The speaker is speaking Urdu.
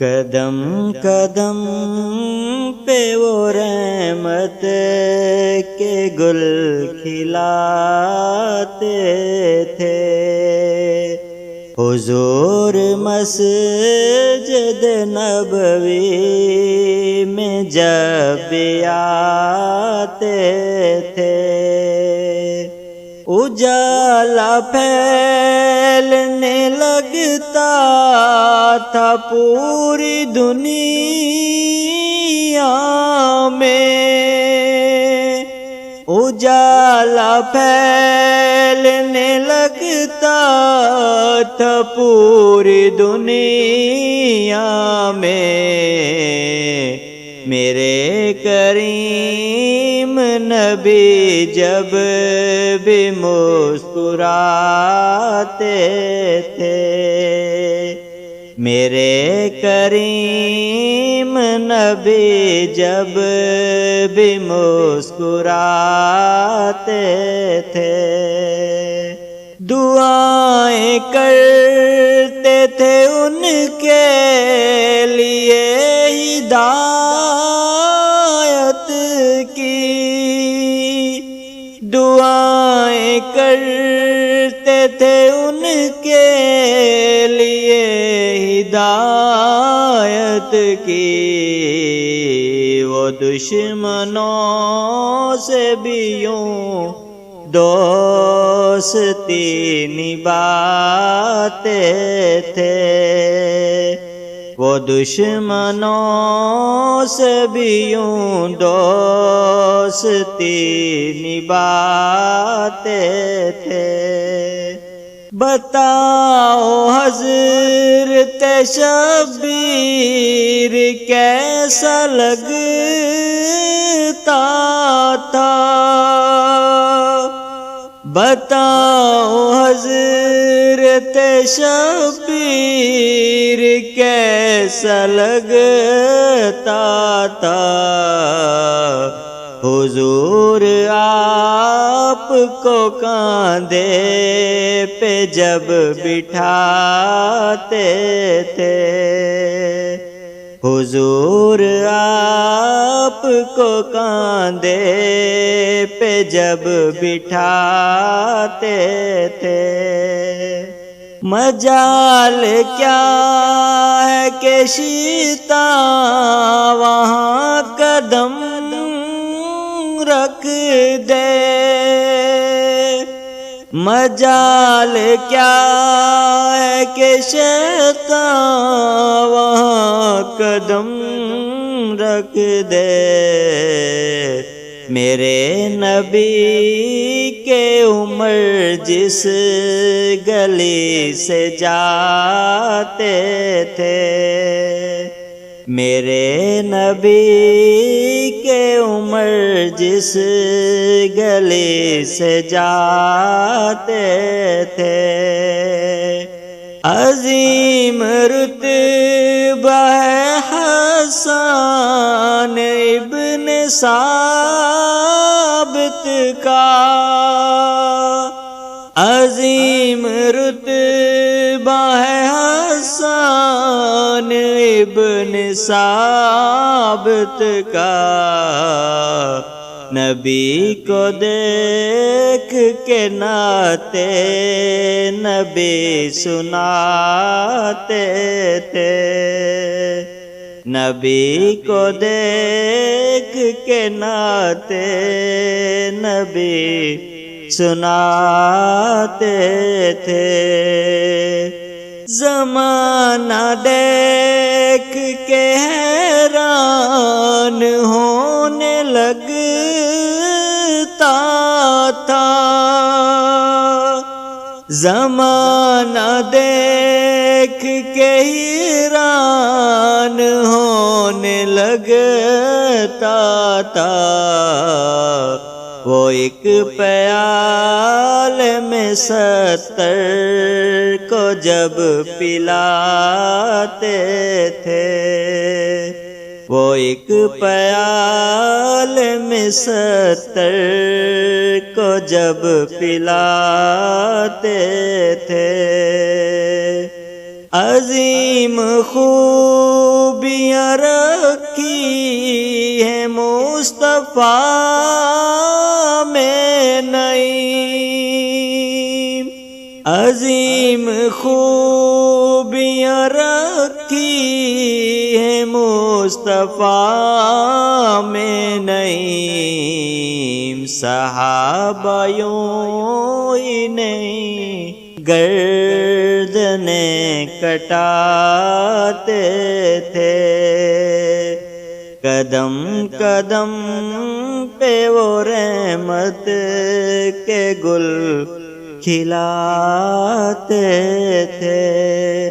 قدم قدم پہ وہ رحمت کے گل کھلاتے تھے، حضور مسجد نبوی میں جب بھی آتے تھے، اجالا پھیلنے لگتا تھا پوری دنیا میں، اجالا پھیلنے لگتا تھا پوری دنیا میں، میرے کریم نبی جب بھی مسکراتے تھے، میرے کریم نبی جب بھی مسکراتے تھے، دعائیں کرتے تھے ان کے لیے ہدایت کی، دعائیں کرتے تھے ان کے لیے ہدایت کی، وہ دشمنوں سے بھی یوں دوستی نبھاتے تھے، وہ دشمنوں سے بھی یوں دوستی نبھاتے تھے، بتاؤ حضرت شبیر کیسا لگتا تھا، بتاؤ حضرت شبیر کیسا لگتا تھا، حضور آپ کو کاندھے پہ جب بٹھاتے تھے، حضور آپ کو کاندھے پہ جب بٹھاتے تھے، مجال کیا ہے کہ شیطان وہاں قدم رکھ دے، مجال کیا ہے کہ شیطان وہاں قدم رکھ دے، میرے نبی کے عمر جس گلی سے جاتے تھے، میرے نبی کے عمر جس گلی سے جاتے تھے، عظیم رتبہ ہے حسان ابن ثابت کا، عظیم رتبہ ہے حسان ابن ثابت کا، نبی کو دیکھ کے نعتِ نبی سناتے تھے، نبی کو دیکھ کے نعتِ نبی سناتے تھے، زمانہ دیکھ کے حیران ہونے لگتا تھا، زمانہ دیکھ کے حیران ہونے لگتا تھا، وہ ایک پیالے میں 70 کو جب پلاتے تھے، وہ ایک پیالے میں 70 کو جب پلاتے تھے، عظیم خوب میں نئی عظیم خوبیاں رکھی ہیں مصطفیٰ میں نئی صحابہ یوں ہی نہیں گردنیں کٹاتے تھے قدم قدم پہ وہ رحمت کے گل کھلاتے تھے